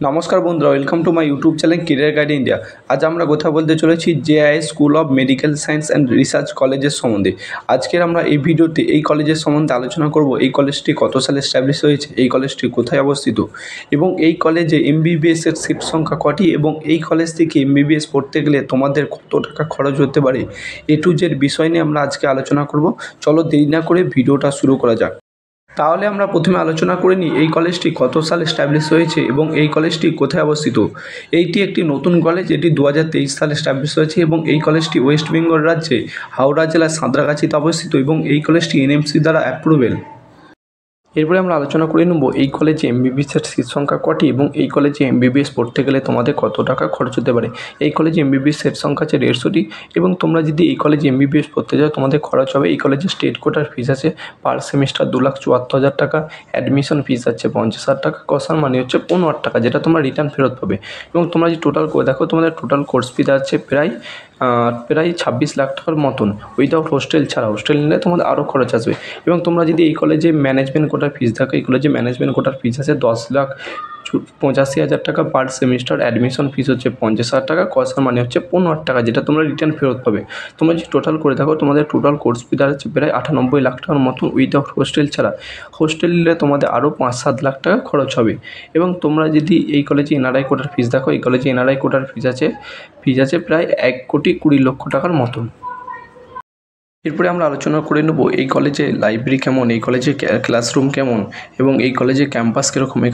নমস্কার বন্ধুরা, welcome to my YouTube channel career guide India. আজ আমরা কথা বলতে চলেছি JIS school of medical science and research কলেজের সম্বন্ধে। আজকের আমরা এই ভিডিওতে এই কলেজের সম্বন্ধে আলোচনা করব। এই কলেজটি কত সালে এস্টাবলিশ হয়েছে, এই কলেজটি কোথায় অবস্থিত এবং এই কলেজে এমবিবিএস এর সিট সংখ্যা কটি এবং এই কলেজ থেকে এমবিবিএস পড়তে গেলে তোমাদের কত টাকা খরচ হতে পারে, এ টু জেড বিষয় নিয়ে আমরা আজকে আলোচনা করব। চলো দেরি না করে ভিডিওটা শুরু করা যাক। তাহলে আমরা প্রথমে আলোচনা করে নিই এই কলেজটি কত সালে এস্টাবলিশ হয়েছে এবং এই কলেজটি কোথায় অবস্থিত। এইটি একটি নতুন কলেজ, এটি 2023 সালে এস্টাবলিশ হয়েছে এবং এই কলেজটি ওয়েস্ট বেঙ্গল রাজ্যে হাওড়া জেলার সাঁতরাগাছিতে অবস্থিত এবং এই কলেজটি এনএমসি দ্বারা অ্যাপ্রুভেল। এরপরে আমরা আলোচনা করে নেব এই কলেজে এমবিবিএস এর সিট সংখ্যা কটি এবং এই কলেজে এমবিবিএস পড়তে গেলে তোমাদের কত টাকা খরচ হতে পারে। এই কলেজে এমবিবিএস সিট সংখ্যা আছে 150টি এবং তোমরা যদি এই কলেজে এমবিবিএস পড়তে যাও তোমাদের খরচ হবে। এই কলেজে স্টেট কোটার ফিস আছে পার সেমিস্টার 2,74,000 টাকা, অ্যাডমিশন ফিস আছে 50,000 টাকা, কসার মানে হচ্ছে 15 টাকা, যেটা তোমরা রিটার্ন ফেরত পাবে। এবং তোমরা যদি টোটাল করে দেখো তোমাদের টোটাল কোর্স ফিস আছে প্রায় 26 লাখ টাকার মতন, উইদাউট হোস্টেল ছাড়া। হোস্টেল নিলে তোমাদের আরও খরচ আসবে। এবং তোমরা যদি এই কলেজে ম্যানেজমেন্ট কোটার ফিস দেখো, এই কলেজে ম্যানেজমেন্ট কোটার ফিস আছে 10,85,000 টাকা পার সেমিস্টার, অ্যাডমিশন ফিস হচ্ছে 50,000 টাকা, কসার মানে হচ্ছে 15 টাকা, যেটা তোমরা রিটার্ন ফেরত পাবে। তোমরা যদি টোটাল করে দেখো তোমাদের টোটাল কোর্স ফি দাঁড়াচ্ছে প্রায় 98 লাখ টাকার মতন, উইদাউট হোস্টেল ছাড়া। হোস্টেল নিলে তোমাদের আরও 5-7 লাখ টাকা খরচ হবে। এবং তোমরা যদি এই কলেজে এনআরআই কোটার ফিস দেখো, এই কলেজে এনআরআই কোটার ফিস আছে প্রায় 1,20,00,000 টাকার মতন। এরপরে আমরা আলোচনা করে নেব এই কলেজে লাইব্রেরি কেমন, এই কলেজে ক্লাসরুম কেমন এবং এই কলেজে ক্যাম্পাস কীরকম। এই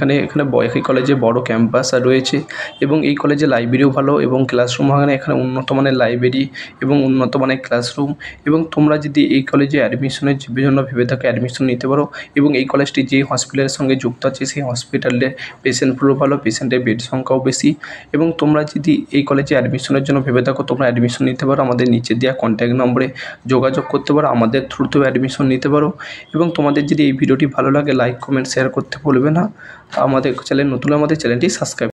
কলেজে বড় ক্যাম্পাস রয়েছে এবং এই কলেজে লাইব্রেরিও ভালো এবং ক্লাসরুম এখানে উন্নত মানের লাইব্রেরি এবং উন্নত মানের ক্লাসরুম। এবং তোমরা যদি এই কলেজে অ্যাডমিশনের জন্য ভেবে থাকো অ্যাডমিশন নিতে পারো। এবং এই কলেজটি যে হসপিটালের সঙ্গে যুক্ত আছে সেই হসপিটালে পেশেন্টগুলো ভালো, পেশেন্টের বেড সংখ্যাও বেশি। এবং তোমরা যদি এই কলেজে অ্যাডমিশনের জন্য ভেবে থাকো তোমরা অ্যাডমিশন নিতে পারো, আমাদের নিচে দেওয়া কন্ট্যাক্ট নম্বরে যোগাযোগ করতে পারো, আমাদের থ্রুতেও অ্যাডমিশন নিতে পারো। এবং তোমাদের যদি এই ভিডিওটি ভালো লাগে লাইক কমেন্ট শেয়ার করতে ভুলবে না। আমাদের চ্যানেল নতুন, আমাদের চ্যানেলটি সাবস্ক্রাইব